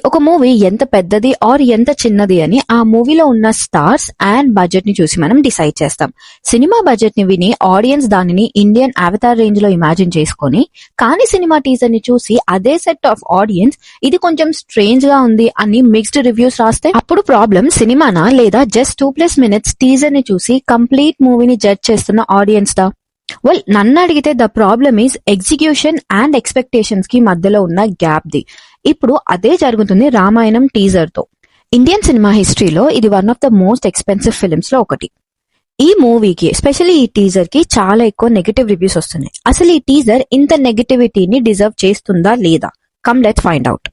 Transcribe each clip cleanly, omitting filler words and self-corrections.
ఒక మూవీ ఎంత పెద్దది ఆర్ ఎంత చిన్నది అని ఆ మూవీలో ఉన్న స్టార్స్ అండ్ బడ్జెట్ ని చూసి మనం డిసైడ్ చేస్తాం. సినిమా బడ్జెట్ ని విని ఆడియన్స్ దానిని ఇండియన్ అవతార్ రేంజ్ లో ఇమాజిన్ చేసుకొని, కానీ సినిమా టీజర్ ని చూసి అదే సెట్ ఆఫ్ ఆడియన్స్ ఇది కొంచెం స్ట్రేంజ్ గా ఉంది అని మిక్స్డ్ రివ్యూస్ రాస్తే అప్పుడు ప్రాబ్లం సినిమానా లేదా జస్ట్ 2+ minutes టీజర్ ని చూసి కంప్లీట్ మూవీని జడ్జ్ చేస్తున్న ఆడియన్స్ దా? వెల్, నన్ను అడిగితే the problem is execution and expectations కి మధ్యలో ఉన్న గ్యాప్ ది. ఇప్పుడు అదే జరుగుతుంది రామాయణం టీజర్ తో. ఇండియన్ సినిమా హిస్టరీలో ఇది one of the most expensive films లో ఒకటి. ఈ మూవీకి ఎస్పెషల్లీ ఈ టీజర్ కి చాలా ఎక్కువ నెగటివ్ రివ్యూస్ వస్తున్నాయి. అసలు ఈ టీజర్ ఇంత నెగటివిటీని డిజర్వ్ చేస్తుందా లేదా? Come let's find out.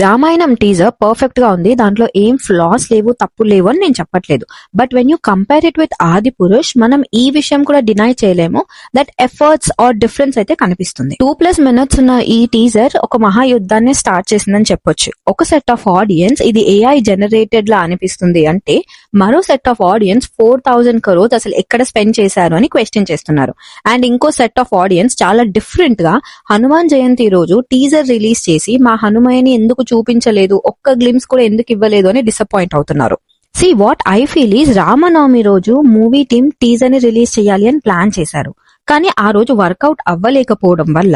Ramayanam teaser perfect గా ఉంది, దాంట్లో ఏం ఫ్లాస్ లేవు, తప్పు లేవు అని నేను చెప్పట్లేదు. But when you compare it with ఆది పురుష్, మనం ఈ విషయం కూడా డినై చేయలేము దట్ ఎఫర్ట్స్ ఆర్ డిఫరెన్స్ అయితే కనిపిస్తుంది. 2+ minutes ఉన్న ఈ టీజర్ ఒక మహాయుద్ధాన్ని స్టార్ట్ చేసిందని చెప్పొచ్చు. ఒక సెట్ ఆఫ్ ఆడియన్స్ ఇది ఏఐ జనరేటెడ్ లా అనిపిస్తుంది అంటే, మరో సెట్ ఆఫ్ ఆడియన్స్ 4,000 crores అసలు ఎక్కడ స్పెండ్ చేశారు అని క్వశ్చన్ చేస్తున్నారు. అండ్ ఇంకో సెట్ ఆఫ్ ఆడియన్స్ చాలా డిఫరెంట్ గా హనుమాన్ జయంతి రోజు టీజర్ రిలీజ్ చేసి మా హనుమాన్ని ఎందుకు చూపించలేదు, ఒక్క గ్లిమ్స్ కూడా ఎందుకు ఇవ్వలేదు అని డిసప్పాయింట్ అవుతున్నారు. What I feel is Ramanavami రోజు మూవీ టీమ్ టీజర్ ని రిలీజ్ చేయాలి అని ప్లాన్ చేశారు. కానీ ఆ రోజు వర్కౌట్ అవ్వలేకపోవడం వల్ల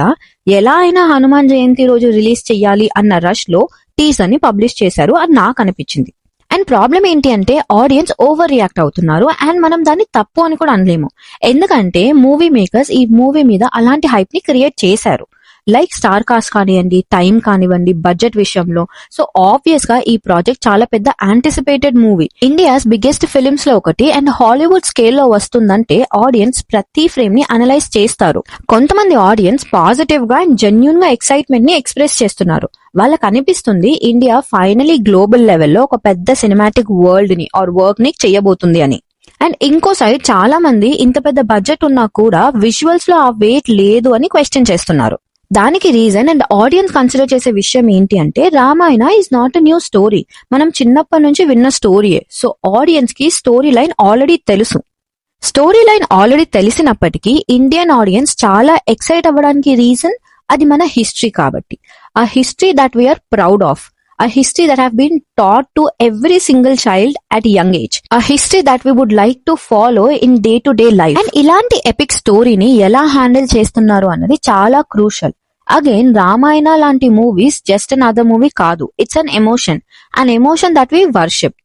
ఎలా అయినా హనుమాన్ జయంతి రోజు రిలీజ్ చేయాలి అన్న రష్ లో టీజర్ ని పబ్లిష్ చేశారు అని నాకు అనిపించింది. అండ్ ప్రాబ్లం ఏంటి అంటే ఆడియన్స్ ఓవర్ రియాక్ట్ అవుతున్నారు అండ్ మనం దాన్ని తప్పు అని కూడా అనలేము. ఎందుకంటే మూవీ మేకర్స్ ఈ మూవీ మీద అలాంటి హైప్ ని క్రియేట్ చేశారు. లైక్ స్టార్ కాస్ట్ కానివ్వండి, టైం కానివ్వండి, బడ్జెట్ విషయంలో. సో ఆబ్వియస్ గా ఈ ప్రాజెక్ట్ చాలా పెద్ద anticipated movie, India's biggest films లో ఒకటి అండ్ హాలీవుడ్ స్కేల్ లో వస్తుందంటే ఆడియన్స్ ప్రతి ఫ్రేమ్ ని అనలైజ్ చేస్తారు. కొంతమంది ఆడియన్స్ పాజిటివ్ గా అండ్ జెన్యూన్ గా ఎక్సైట్మెంట్ ని ఎక్స్ప్రెస్ చేస్తున్నారు. వాళ్ళకి అనిపిస్తుంది ఇండియా ఫైనలీ గ్లోబల్ లెవెల్లో ఒక పెద్ద సినిమాటిక్ వరల్డ్ ని ఆర్ వర్క్ ని చేయబోతుంది అని. అండ్ ఇంకో సైడ్ చాలా మంది ఇంత పెద్ద బడ్జెట్ ఉన్నా కూడా విజువల్స్ లో ఆ వెయిట్ లేదు అని క్వశ్చన్ చేస్తున్నారు. దానికి రీజన్ అండ్ ఆడియన్స్ కన్సిడర్ చేసే విషయం ఏంటి అంటే, Ramayana is not a new story, మనం చిన్నప్పటి నుంచి విన్న స్టోరీయే. సో ఆడియన్స్ కి స్టోరీ లైన్ ఆల్రెడీ తెలుసు. స్టోరీ లైన్ ఆల్రెడీ తెలిసినప్పటికీ ఇండియన్ ఆడియన్స్ చాలా ఎక్సైట్ అవ్వడానికి రీజన్ అది మన హిస్టరీ కాబట్టి. ఆ history that we are proud of, a history that have been taught to every single child at a young age, a history that we would like to follow in day to day life. And ఇలాంటి epic స్టోరీని ఎలా handle చేస్తున్నారు అన్నది చాలా crucial. Again Ramayana లాంటి movies just another movie కాదు, it's an emotion that we worship.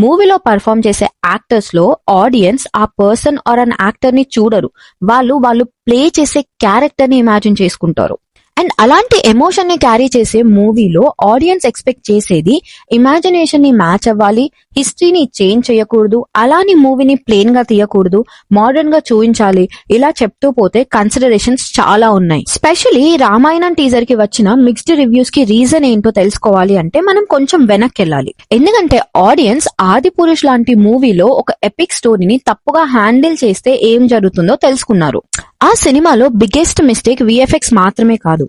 మూవీలో perform చేసే యాక్టర్స్ లో ఆడియన్స్ ఆ పర్సన్ ఆర్ అన్ యాక్టర్ ని చూడరు, వాళ్ళు ప్లే చేసే క్యారెక్టర్ ని ఇమాజిన్ చేసుకుంటారు. అండ్ అలాంటి ఎమోషన్ ని క్యారీ చేసే మూవీలో ఆడియన్స్ ఎక్స్పెక్ట్ చేసేది ఇమాజినేషన్ ని మ్యాచ్ అవ్వాలి, హిస్టరీని చేంజ్ చేయకూడదు, అలాని మూవీని ప్లేన్ గా తీయకూడదు, మోడర్న్ గా చూపించాలి. ఇలా చెప్తూ పోతే కన్సిడరేషన్స్ చాలా ఉన్నాయి. స్పెషలీ రామాయణం టీజర్ కి వచ్చిన మిక్స్డ్ రివ్యూస్ కి రీజన్ ఏంటో తెలుసుకోవాలి అంటే మనం కొంచెం వెనక్కి వెళ్ళాలి. ఎందుకంటే ఆడియన్స్ ఆది పురుష్ లాంటి మూవీలో ఒక ఎపిక్ స్టోరీని తప్పుగా హ్యాండిల్ చేస్తే ఏం జరుగుతుందో తెలుసుకున్నారు. ఆ సినిమాలో బిగ్గెస్ట్ మిస్టేక్ విఎఫ్ఎక్స్ మాత్రమే కాదు,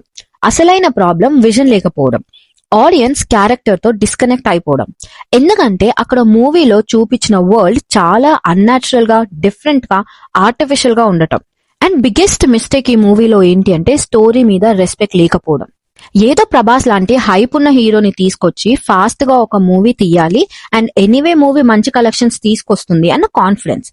అసలైన ప్రాబ్లం విజన్ లేకపోవడం, ఆడియన్స్ క్యారెక్టర్ తో డిస్కనెక్ట్ అయిపోవడం. ఎందుకంటే అక్కడ మూవీలో చూపించిన వరల్డ్ చాలా అన్యాచురల్ గా, డిఫరెంట్ గా, ఆర్టిఫిషియల్ గా ఉండటం. అండ్ బిగ్గెస్ట్ మిస్టేక్ ఈ మూవీలో ఏంటి అంటే స్టోరీ మీద రెస్పెక్ట్ లేకపోవడం. ఏదో ప్రభాస్ లాంటి హైప్ ఉన్న హీరోని తీసుకొచ్చి ఫాస్ట్ గా ఒక మూవీ తీయాలి అండ్ ఎనీవే మూవీ మంచి కలెక్షన్స్ తీసుకొస్తుంది అన్న కాన్ఫిడెన్స్.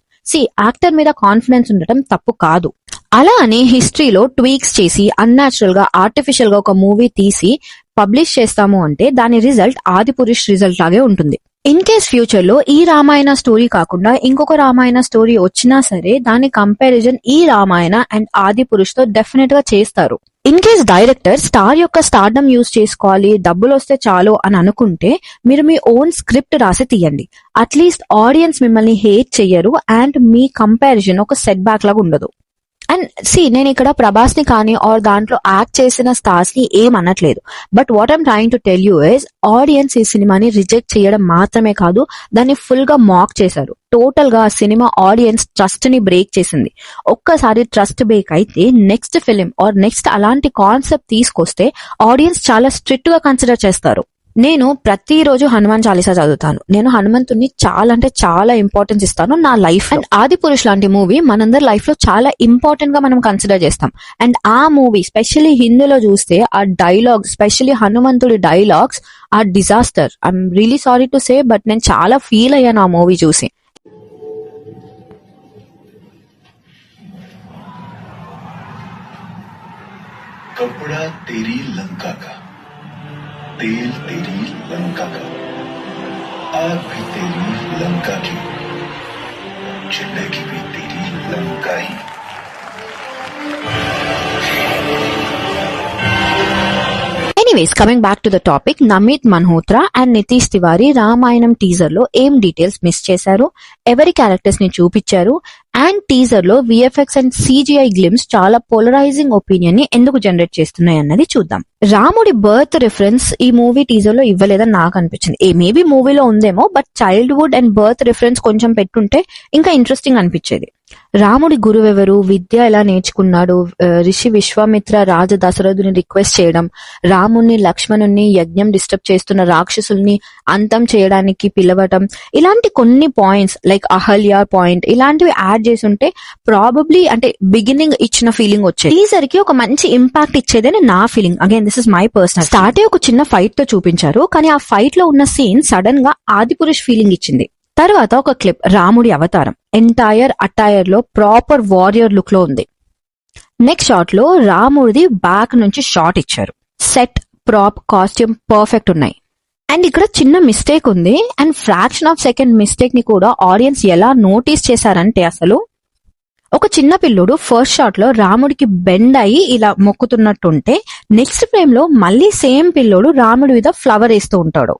యాక్టర్ మీద కాన్ఫిడెన్స్ ఉండటం తప్పు కాదు. అలా అని హిస్టరీలో ట్వీక్స్ చేసి అన్యాచురల్ గా, ఆర్టిఫిషియల్ గా ఒక మూవీ తీసి పబ్లిష్ చేస్తాము అంటే దాని రిజల్ట్ ఆది పురుష్ రిజల్ట్ లాగే ఉంటుంది. ఇన్ కేస్ ఫ్యూచర్ లో ఈ రామాయణ స్టోరీ కాకుండా ఇంకొక రామాయణ స్టోరీ వచ్చినా సరే దాని కంపారిజన్ ఈ రామాయణ అండ్ ఆది పురుష్ తో డెఫినెట్ గా చేస్తారు. ఇన్ కేస్ డైరెక్టర్ స్టార్ యొక్క స్టార్డమ్ యూజ్ చేసుకోవాలి, డబ్బులు వస్తే చాలు అని అనుకుంటే మీరు మీ ఓన్ స్క్రిప్ట్ రాసి తీయండి. అట్లీస్ట్ ఆడియన్స్ మిమ్మల్ని హేట్ చెయ్యరు అండ్ మీ కంపారిజన్ ఒక సెట్ బ్యాక్ లాగా ఉండదు. అండ్ నేను ఇక్కడ ప్రభాస్ ని కానీ ఆర్ దాంట్లో యాక్ట్ చేసిన స్టార్స్ ని ఏం అనట్లేదు. But what I'm trying to tell you is audience ఈ సినిమాని రిజెక్ట్ చేయడం మాత్రమే కాదు, దాన్ని ఫుల్ గా మాక్ చేశారు. టోటల్ గా సినిమా ఆడియన్స్ ట్రస్ట్ ని బ్రేక్ చేసింది. ఒక్కసారి ట్రస్ట్ బ్రేక్ అయితే నెక్స్ట్ ఫిలిం ఆర్ నెక్స్ట్ అలాంటి కాన్సెప్ట్ తీసుకొస్తే ఆడియన్స్ చాలా స్ట్రిక్ట్ గా కన్సిడర్ చేస్తారు. నేను ప్రతిరోజు హనుమాన్ చాలీసా చదువుతాను. నేను హనుమంతుడిని చాలా అంటే చాలా ఇంపార్టెన్స్ ఇస్తాను నా లైఫ్. అండ్ ఆదిపురుష్ లాంటి మూవీ మనందరి లైఫ్ లో చాలా ఇంపార్టెంట్ గా మనం కన్సిడర్ చేస్తాం. అండ్ ఆ మూవీ స్పెషల్లీ హిందీలో చూస్తే ఆ డైలాగ్, స్పెషల్లీ హనుమంతుడి డైలాగ్స్ ఆ disaster. I'm really sorry to say, but నేను చాలా ఫీల్ అయ్యాను ఆ మూవీ చూసి. कपड़ा तेरी लंका का, तेल तेरी लंका का, आग भी तेरी लंका की, जिंदगी भी तेरी लंका ही. Anyways, coming back to the topic, Namit Malhotra and Nitesh Tiwari Ramayanam teaser లో ఏం డీటెయిల్స్ మిస్ చేశారు, ఎవరి క్యారెక్టర్స్ ని చూపించారు, అండ్ టీజర్ లో విఎఫ్ఎక్స్ అండ్ సిజిఐ గ్లిమ్స్ చాలా పోలరైజింగ్ ఒపీనియన్ ని ఎందుకు జనరేట్ చేస్తున్నాయి అన్నది చూద్దాం. రాముడి బర్త్ రిఫరెన్స్ ఈ మూవీ టీజర్ లో ఇవ్వలేదని నాకు అనిపించింది. మేబీ మూవీలో ఉందేమో, but childhood and birth reference కొంచెం పెట్టుంటే ఇంకా ఇంట్రెస్టింగ్ అనిపించేది. రాముడి గురువెవరు, విద్య ఎలా నేర్చుకున్నాడు, రిషి విశ్వామిత్ర రాజ దశరథుని రిక్వెస్ట్ చేయడం, రాముణ్ణి లక్ష్మణుణ్ణి యజ్ఞం డిస్టర్బ్ చేస్తున్న రాక్షసుల్ని అంతం చేయడానికి పిలవటం, ఇలాంటి కొన్ని పాయింట్స్ లైక్ అహల్య పాయింట్ ఇలాంటివి యాడ్ చేసి ఉంటే ప్రాబబ్లీ అంటే బిగినింగ్ ఇచ్చిన ఫీలింగ్ వచ్చేది. టీజర్ కి ఒక మంచి ఇంపాక్ట్ ఇచ్చేదని నా feeling. Again this is my personal. Start ఒక చిన్న ఫైట్ తో చూపించారు, కానీ ఆ ఫైట్ లో ఉన్న సీన్ సడన్ గా ఆదిపురుష్ ఫీలింగ్ ఇచ్చింది. తర్వాత ఒక క్లిప్ రాముడి అవతారం ఎంటైర్ అటైర్ లో ప్రాపర్ వారియర్ లుక్ లో ఉంది. నెక్స్ట్ షాట్ లో రాముడిది బ్యాక్ నుంచి షాట్ ఇచ్చారు. సెట్, ప్రాప్, కాస్ట్యూమ్ పర్ఫెక్ట్ ఉన్నాయి. అండ్ ఇక్కడ చిన్న మిస్టేక్ ఉంది, and fraction of second mistake ని కూడా ఆడియన్స్ ఎలా నోటీస్ చేశారంటే, అసలు ఒక చిన్న పిల్లోడు ఫస్ట్ షాట్ లో రాముడికి బెండ్ అయ్యి ఇలా మొక్కుతున్నట్టుంటే నెక్స్ట్ ఫ్రేమ్ లో మళ్ళీ సేమ్ పిల్లోడు రాముడి మీద ఫ్లవర్ వేస్తూ ఉంటాడు.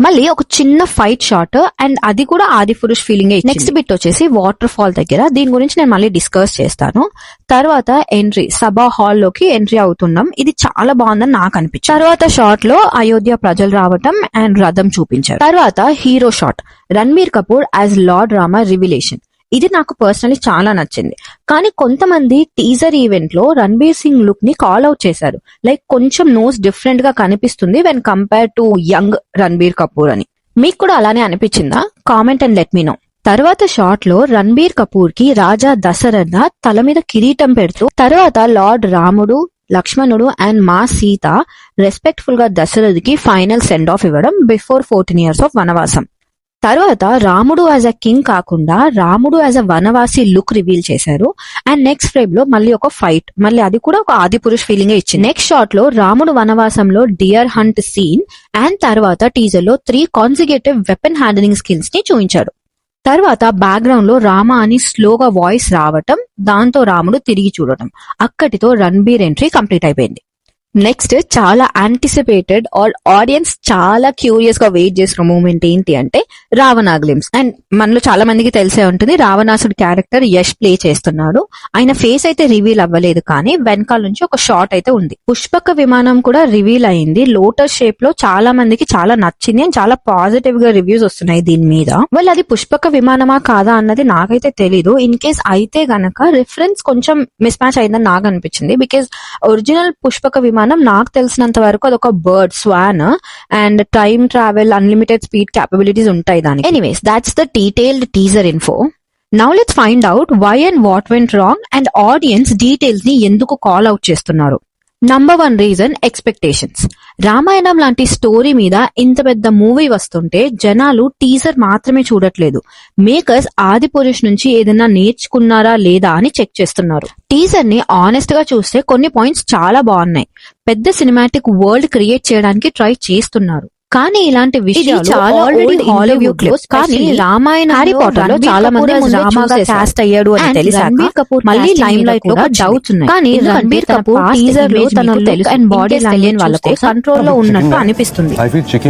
మళ్ళీ ఒక చిన్న ఫైట్ షాట్, అండ్ అది కూడా ఆదిపురుష్ ఫీలింగ్. నెక్స్ట్ బిట్ వచ్చేసి వాటర్ ఫాల్ దగ్గర, దీని గురించి నేను మళ్ళీ డిస్కస్ చేస్తాను. తర్వాత ఎంట్రీ, సభా హాల్ లోకి ఎంట్రీ అవుతున్నాం, ఇది చాలా బాగుందని నాకు అనిపించింది. తర్వాత షాట్ లో అయోధ్య ప్రజలు రావటం అండ్ రథం చూపించారు. తర్వాత hero shot, Ranbir Kapoor as lord Rama revelation, ఇది నాకు పర్సనలీ చాలా నచ్చింది. కానీ కొంతమంది టీజర్ ఈవెంట్ లో రణబీర్ సింగ్ లుక్ ని కాల్ అవుట్ చేశారు, లైక్ కొంచెం నోస్ డిఫరెంట్ గా కనిపిస్తుంది when compare to young Ranbir Kapoor అని. మీకు కూడా అలానే అనిపించిందా? Comment and let me know. తర్వాత షాట్ లో రణబీర్ కపూర్ కి రాజా దశరథ తల మీద కిరీటం పెడుతూ, తర్వాత లార్డ్ రాముడు, లక్ష్మణుడు అండ్ మా సీత రెస్పెక్ట్ఫుల్ గా దశరథుకి ఫైనల్ సెండ్ ఆఫ్ ఇవ్వడం బిఫోర్ 14 years ఆఫ్ వనవాసం. తర్వాత రాముడు యాజ్ అ కింగ్ కాకుండా రాముడు as a Vanavasi look reveal చేశారు. అండ్ నెక్స్ట్ ఫ్రేమ్ లో మళ్ళీ ఒక ఫైట్, మళ్ళీ అది కూడా ఒక ఆదిపురుష్ ఫీలింగ్ ఇచ్చింది. నెక్స్ట్ షాట్ లో రాముడు వనవాసంలో డియర్ హంట్ సీన్, అండ్ తర్వాత టీజర్ లో 3 కాన్సిక్యూటివ్ వెపన్ హ్యాండిలింగ్ స్కిల్స్ ని చూపించారు. తర్వాత బ్యాక్గ్రౌండ్ లో రామ అని స్లోగా వాయిస్ రావటం, దాంతో రాముడు తిరిగి చూడటం, అక్కడితో రణబీర్ ఎంట్రీ కంప్లీట్ అయిపోయింది. నెక్స్ట్ చాలా యాంటిసిపేటెడ్ ఆడియన్స్ చాలా క్యూరియస్ గా వెయిట్ చేసిన మూమెంట్ ఏంటి అంటే రావణ గ్లిమ్స్. అండ్ మనలో చాలా మందికి తెలిసే ఉంటుంది, రావణాసుడి క్యారెక్టర్ యష్ ప్లే చేస్తున్నాడు. ఆయన ఫేస్ అయితే రివీల్ అవ్వలేదు, కానీ వెనకాల నుంచి ఒక షాట్ అయితే ఉంది. పుష్పక విమానం కూడా రివీల్ అయింది లోటస్ షేప్ లో. చాలా మందికి చాలా నచ్చింది అండ్ చాలా పాజిటివ్ గా రివ్యూస్ వస్తున్నాయి దీని మీద. వాళ్ళు అది పుష్పక విమానమా కాదా అన్నది నాకైతే తెలీదు. ఇన్ కేస్ అయితే గనక రిఫరెన్స్ కొంచెం మిస్ మ్యాచ్ అయిందని నాకు అనిపించింది. బికాస్ ఒరిజినల్ పుష్పక విమానం నాకు తెలిసినంత వరకు అదొక bird, swan, and time travel, unlimited speed capabilities ఉంటాయి దానికి. Anyways, that's the detailed teaser info. Now let's find out why and what went wrong, and audience details ని ఎందుకు కాల్ అవుట్ చేస్తున్నారు. Number 1 reason, expectations. రామాయణం లాంటి story మీద ఇంత పెద్ద movie వస్తుంటే జనాలు టీజర్ మాత్రమే చూడట్లేదు, మేకర్స్ ఆదిపురుష్ నుంచి ఏదైనా నేర్చుకున్నారా లేదా అని చెక్ చేస్తున్నారు. టీజర్ ని ఆనెస్ట్ గా చూస్తే కొన్ని పాయింట్స్ చాలా బాగున్నాయి. పెద్ద సినిమాటిక్ వరల్డ్ క్రియేట్ చేయడానికి ట్రై చేస్తున్నారు, కానీ ఇలాంటి విషయాలు చాలా హాలీవుడ్ లో, కానీ రామాయణ, హ్యారీ పాటర్ లో చాలా మంది రామాగా కాస్ట్ అయ్యాడు అని తెలిసాక మళ్ళీ లైమ్ లైట్ లో డౌట్స్ ఉన్నాయి. కానీ రణబీర్ కపూర్ టీజర్ లో తన లుక్ అండ్ బాడీ తెలియని వాళ్ళతో కంట్రోల్ లో ఉన్నట్టు అనిపిస్తుంది.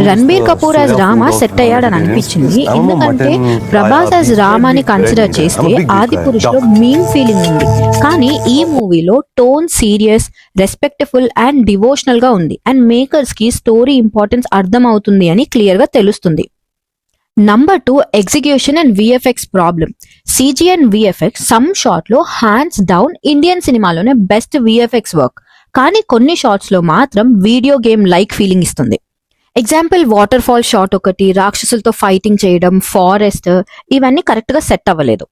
రణబీర్ కపూర్ యాజ్ రామ సెట్ అయ్యాడని అనిపించింది, ఎందుకంటే ప్రభాస్ యాజ్ రామాని కన్సిడర్ చేస్తే ఆదిపురుష్ లో మీన్ ఫీలింగ్ ఉంది. కానీ ఈ మూవీలో tone serious, respectful and devotional గా ఉంది, అండ్ మేకర్స్ కి స్టోరీ ఇంపార్టెన్స్ అర్థం అవుతుంది అని క్లియర్ గా తెలుస్తుంది. Number 2, execution and VFX problem. CG and VFX some shot లో హ్యాండ్స్ డౌన్ ఇండియన్ సినిమాలోనే బెస్ట్ విఎఫ్ఎక్స్ వర్క్, కానీ కొన్ని షాట్స్ లో మాత్రం వీడియో గేమ్ లైక్ ఫీలింగ్ ఇస్తుంది. ఎగ్జాంపుల్ వాటర్ ఫాల్ షాట్ ఒకటి, రాక్షసులతో ఫైటింగ్ చేయడం, ఫారెస్ట్, ఇవన్నీ కరెక్ట్ గా సెట్ అవ్వలేదు.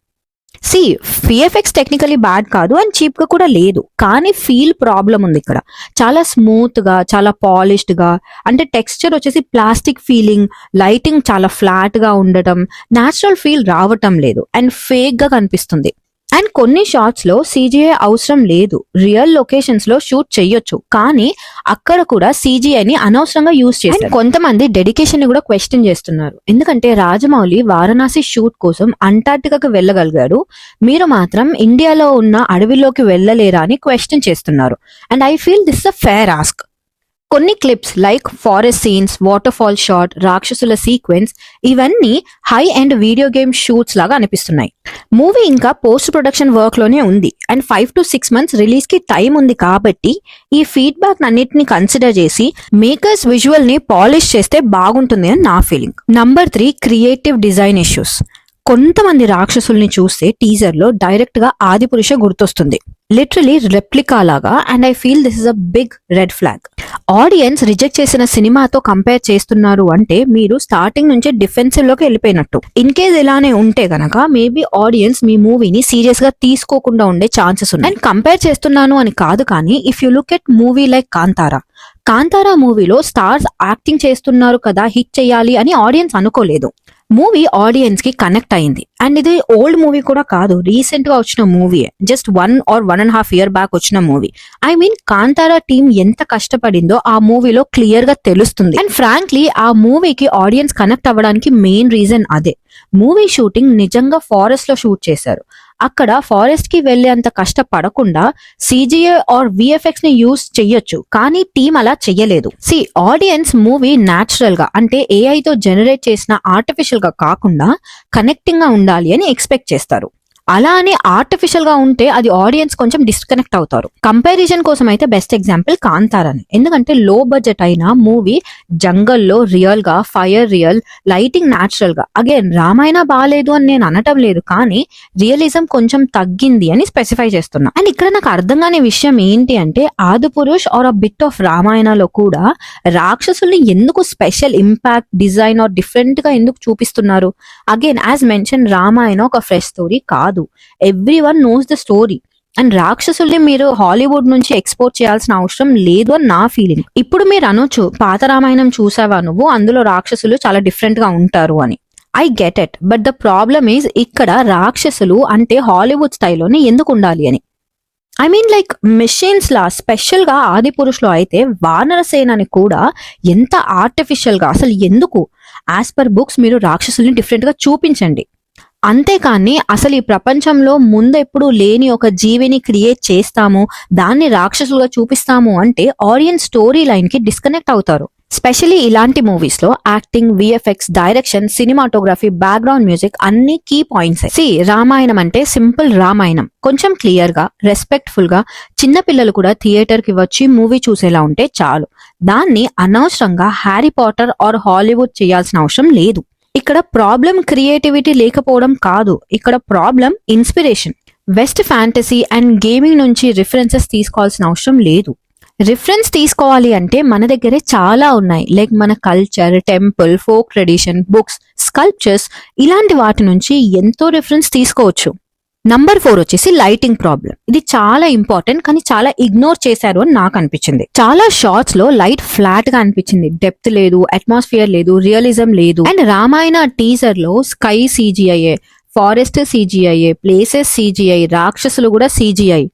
సి విఎఫ్ఎక్స్ టెక్నికలీ బ్యాడ్ కాదు అండ్ చీప్ గా కూడా లేదు, కానీ ఫీల్ ప్రాబ్లం ఉంది ఇక్కడ. చాలా స్మూత్ గా, చాలా పాలిష్డ్ గా, అంటే టెక్స్చర్ వచ్చేసి ప్లాస్టిక్ ఫీలింగ్, లైటింగ్ చాలా ఫ్లాట్ గా ఉండటం, న్యాచురల్ ఫీల్ రావటం లేదు అండ్ ఫేక్ గా కనిపిస్తుంది. అండ్ కొన్ని షాట్స్ లో CGI అవసరం లేదు, రియల్ లొకేషన్స్ లో షూట్ చేయొచ్చు, కానీ అక్కడ కూడా CGI ని అనవసరంగా యూజ్ చేశారు. కొంతమంది డెడికేషన్ ని కూడా క్వశ్చన్ చేస్తున్నారు, ఎందుకంటే రాజమౌళి వారణాసి షూట్ కోసం అంటార్టికాకి వెళ్ళగలిగాడు, మీరు మాత్రం ఇండియాలో ఉన్న అడవిలోకి వెళ్ళలేరా అని క్వశ్చన్ చేస్తున్నారు. And I feel this a fair ask. కొన్ని clips like forest scenes, waterfall shot, రాక్షసుల సీక్వెన్స్, ఇవన్నీ high and video game shoots లాగా అనిపిస్తున్నాయి. మూవీ ఇంకా పోస్ట్ ప్రొడక్షన్ వర్క్ లోనే ఉంది అండ్ 5 to 6 months రిలీజ్ కి టైం ఉంది, కాబట్టి ఈ ఫీడ్బ్యాక్ అన్నిటిని కన్సిడర్ చేసి మేకర్స్ విజువల్ ని పాలిష్ చేస్తే బాగుంటుంది అని నా feeling. Number 3, creative design issues. కొంతమంది రాక్షసుల్ని చూస్తే టీజర్ లో డైరెక్ట్ గా ఆదిపురుష గుర్తొస్తుంది, లిటరలీ రెప్లికా లాగా, and I feel this is a big red flag. Audience reject చేసిన సినిమాతో కంపేర్ చేస్తున్నారు అంటే మీరు స్టార్టింగ్ నుంచే డిఫెన్సివ్ లోకి వెళ్ళిపోయినట్టు. ఇన్ కేస్ ఇలానే ఉంటే గనక మేబీ ఆడియన్స్ మీ మూవీని సీరియస్ గా తీసుకోకుండా ఉండే ఛాన్సెస్ ఉన్నాయి. అండ్ కంపేర్ చేస్తున్నాను అని కాదు, కానీ if you look at movie like Kantara మూవీలో స్టార్స్ యాక్టింగ్ చేస్తున్నారు కదా, హిట్ చేయాలి అని ఆడియన్స్ అనుకోలేదు. మూవీ ఆడియన్స్ కి కనెక్ట్ అయింది అండ్ ఇది ఓల్డ్ మూవీ కూడా కాదు, రీసెంట్ గా వచ్చిన movie, just 1 or 1.5 year back వచ్చిన movie. I mean Kantara team ఎంత కష్టపడిందో ఆ మూవీలో క్లియర్ గా తెలుస్తుంది. అండ్ ఫ్రాంక్లీ ఆ మూవీకి ఆడియన్స్ కనెక్ట్ అవ్వడానికి మెయిన్ రీజన్ అదే. మూవీ షూటింగ్ నిజంగా ఫారెస్ట్ లో షూట్ చేశారు, అక్కడ ఫారెస్ట్ కి వెళ్లేంత కష్టపడకుండా CGI ఆర్ VFX ని యూజ్ చెయ్యొచ్చు, కానీ టీమ్ అలా చెయ్యలేదు. ఆడియన్స్ మూవీ న్యాచురల్ గా, అంటే AI తో జనరేట్ చేసిన ఆర్టిఫిషియల్ గా కాకుండా కనెక్టింగ్ గా ఉండాలి అని ఎక్స్పెక్ట్ చేస్తారు. అలా అని ఆర్టిఫిషియల్ గా ఉంటే అది ఆడియన్స్ కొంచెం డిస్కనెక్ట్ అవుతారు. కంపారిజన్ కోసం అయితే బెస్ట్ ఎగ్జాంపుల్ కాంతారాని, ఎందుకంటే లో బడ్జెట్ అయిన మూవీ జంగల్లో రియల్ గా, ఫైర్ రియల్, లైటింగ్ న్యాచురల్ గా. అగైన్ రామాయణ బాగాలేదు అని నేను అనటం లేదు, కానీ రియలిజం కొంచెం తగ్గింది అని స్పెసిఫై చేస్తున్నా. అండ్ ఇక్కడ నాకు అర్థం కాని విషయం ఏంటి అంటే, Adipurush or a bit of రామాయణలో కూడా రాక్షసుల్ని ఎందుకు special impact, design or different గా ఎందుకు చూపిస్తున్నారు? అగైన్ యాజ్ మెన్షన్, రామాయణ ఒక ఫ్రెష్ స్టోరీ కాదు, everyone knows the story. And రాక్షసుల్ని మీరు హాలీవుడ్ నుంచి ఎక్స్పోర్ట్ చేయాల్సిన అవసరం లేదు అని నా ఫీలింగ్. ఇప్పుడు మీరు అనొచ్చు, పాత రామాయణం చూసావా నువ్వు, అందులో రాక్షసులు చాలా డిఫరెంట్ గా ఉంటారు అని. I get it, but the problem is ఇక్కడ రాక్షసులు అంటే హాలీవుడ్ స్టైల్లోనే ఎందుకు ఉండాలి అని. I mean like machines law. Special గా ఆదిపురుషులో అయితే వానరసేనని కూడా ఎంత ఆర్టిఫిషియల్ గా, అసలు ఎందుకు? యాజ్ పర్ బుక్స్ మీరు రాక్షసుల్ని డిఫరెంట్ గా చూపించండి, అంతేకాని అసలు ఈ ప్రపంచంలో ముందెప్పుడు లేని ఒక జీవిని క్రియేట్ చేస్తాము, దాన్ని రాక్షసులుగా చూపిస్తాము అంటే ఆడియన్స్ స్టోరీ లైన్ కి డిస్కనెక్ట్ అవుతారు. స్పెషలీ ఇలాంటి మూవీస్ లో acting, VFX, direction, cinematography, background music అన్ని కీ పాయింట్స్. రామాయణం అంటే సింపుల్ రామాయణం, కొంచెం క్లియర్ గా, రెస్పెక్ట్ఫుల్ గా, చిన్న పిల్లలు కూడా థియేటర్ కి వచ్చి మూవీ చూసేలా ఉంటే చాలు. దాన్ని అనవసరంగా హ్యారీ పాటర్ ఆర్ హాలీవుడ్ చేయాల్సిన అవసరం లేదు. ఇక్కడ ప్రాబ్లం క్రియేటివిటీ లేకపోవడం కాదు, ఇక్కడ problem inspiration. West fantasy and gaming నుంచి రిఫరెన్సెస్ తీసుకోవాల్సిన అవసరం లేదు. రిఫరెన్స్ తీసుకోవాలి అంటే మన దగ్గరే చాలా ఉన్నాయి, లైక్ మన culture, temple, folk tradition, books, sculptures, ఇలాంటి వాటి నుంచి ఎంతో రిఫరెన్స్ తీసుకోవచ్చు. నంబర్ 4 వచ్చేసి లైటింగ్ ప్రాబ్లం. ఇది చాలా ఇంపార్టెంట్, కానీ చాలా ఇగ్నోర్ చేశారు అని నాకు అనిపించింది. చాలా షార్ట్స్ లో లైట్ ఫ్లాట్ గా అనిపించింది, డెప్త్ లేదు, అట్మాస్ఫియర్ లేదు, రియలిజం లేదు. అండ్ రామాయణ టీజర్ లో sky CGI, forest CGI, places CGI, రాక్షసులు కూడా CGI.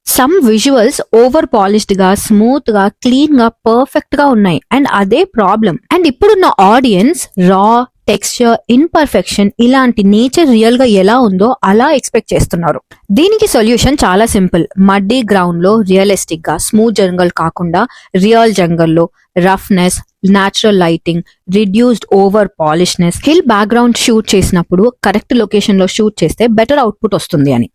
Some visuals over polished గా, స్మూత్ గా, క్లీన్ గా, పర్ఫెక్ట్ గా ఉన్నాయి. అండ్ అదే ప్రాబ్లం. అండ్ ఇప్పుడున్న ఆడియన్స్ రా, టెక్స్చర్, ఇన్పర్ఫెక్షన్, ఇలాంటి నేచర్ రియల్ గా ఎలా ఉందో అలా ఎక్స్పెక్ట్ చేస్తున్నారు. దీనికి సొల్యూషన్ చాలా సింపుల్. మడ్డీ గ్రౌండ్ లో రియలిస్టిక్ గా, స్మూత్ జంగల్ కాకుండా రియల్ జంగల్లో roughness, natural lighting, reduced over polishness, hill background shoot చేసినప్పుడు కరెక్ట్ లొకేషన్ లో షూట్ చేస్తే బెటర్ అవుట్పుట్ వస్తుంది అని.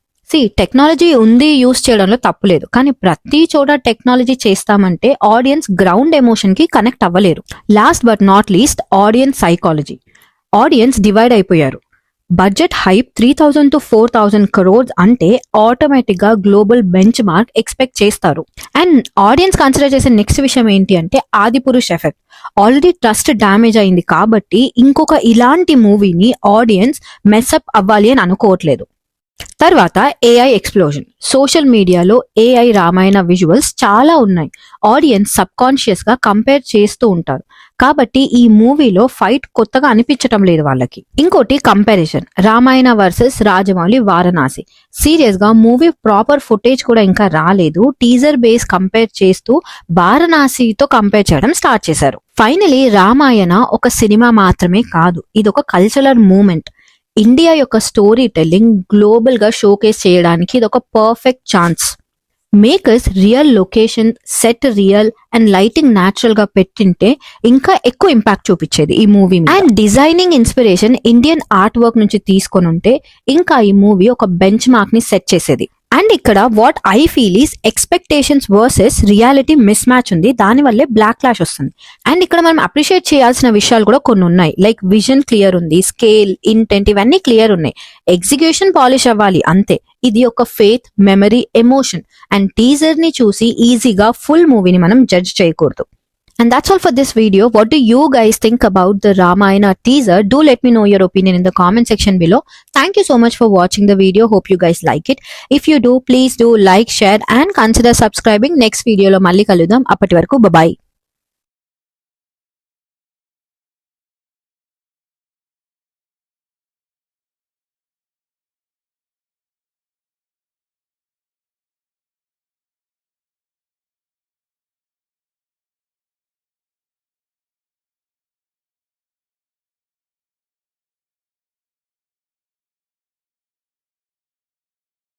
టెక్నాలజీ ఉంది, యూస్ చేయడంలో తప్పులేదు, కానీ ప్రతి చోట టెక్నాలజీ చేస్తామంటే ఆడియన్స్ గ్రౌండ్ ఎమోషన్ కి కనెక్ట్ అవ్వలేరు. Last but not least, audience psychology. Audience divide అయిపోయారు. బడ్జెట్ హైప్ 3000 to 4000 crores అంటే ఆటోమేటిక్ గా గ్లోబల్ బెంచ్ మార్క్ ఎక్స్పెక్ట్ చేస్తారు. అండ్ ఆడియన్స్ కన్సిడర్ చేసే నెక్స్ట్ విషయం ఏంటి అంటే Adipurush effect. Already trust damage అయింది కాబట్టి ఇంకొక ఇలాంటి మూవీని ఆడియన్స్ మెస్అప్ అవ్వాలి అని అనుకోవట్లేదు. తర్వాత ఏఐ ఎక్స్ప్లోజన్. సోషల్ మీడియాలో ఏఐ రామాయణ విజువల్స్ చాలా ఉన్నాయి. ఆడియన్స్ సబ్ కాన్షియస్ గా కంపేర్ చేస్తూ ఉంటారు కాబట్టి ఈ మూవీలో ఫైట్ కొత్తగా అనిపించటం లేదు వాళ్ళకి. ఇంకోటి comparison, Ramayana versus Rajamouli Varanasi. Serious గా మూవీ ప్రాపర్ ఫుటేజ్ కూడా ఇంకా రాలేదు. టీజర్ బేస్ కంపేర్ చేస్తూ వారణాసితో కంపేర్ చేయడం స్టార్ట్ చేశారు. ఫైనలీ రామాయణ ఒక సినిమా మాత్రమే కాదు, ఇది ఒక కల్చరల్ మూమెంట్. ఇండియా యొక్క స్టోరీ టెల్లింగ్ గ్లోబల్ గా షోకేస్ చేయడానికి ఇది ఒక perfect chance. Makers real location, set real and lighting natural గా పెట్టింటే ఇంకా ఎక్కువ ఇంపాక్ట్ చూపించేది ఈ movie. And designing inspiration Indian art work నుంచి తీసుకొని ఉంటే ఇంకా ఈ మూవీ ఒక బెంచ్ మార్క్ ని సెట్ చేసేది. అండ్ ఇక్కడ what I feel is expectations versus reality miss match ఉంది, దాని వల్లే బ్లాక్ క్లాష్ వస్తుంది. అండ్ ఇక్కడ మనం అప్రిషియేట్ చేయాల్సిన విషయాలు కూడా కొన్ని ఉన్నాయి. లైక్ విజన్ క్లియర్ ఉంది, స్కేల్, ఇంటెంట్ ఇవన్నీ క్లియర్ ఉన్నాయి. ఎగ్జిక్యూషన్ పాలిష్ అవ్వాలి అంతే. ఇది ఒక faith, memory, emotion. And teaser ని చూసి ఈజీగా ఫుల్ మూవీని మనం జడ్జ్ చేయకూడదు. And that's all for this video. What do you guys think about the Ramayana teaser? Do let me know your opinion in the comment section below. Thank you so much for watching the video. Hope you guys like it. If you do, please do like, share and consider subscribing. Next video lo malli kaludam. Appati varaku bye bye.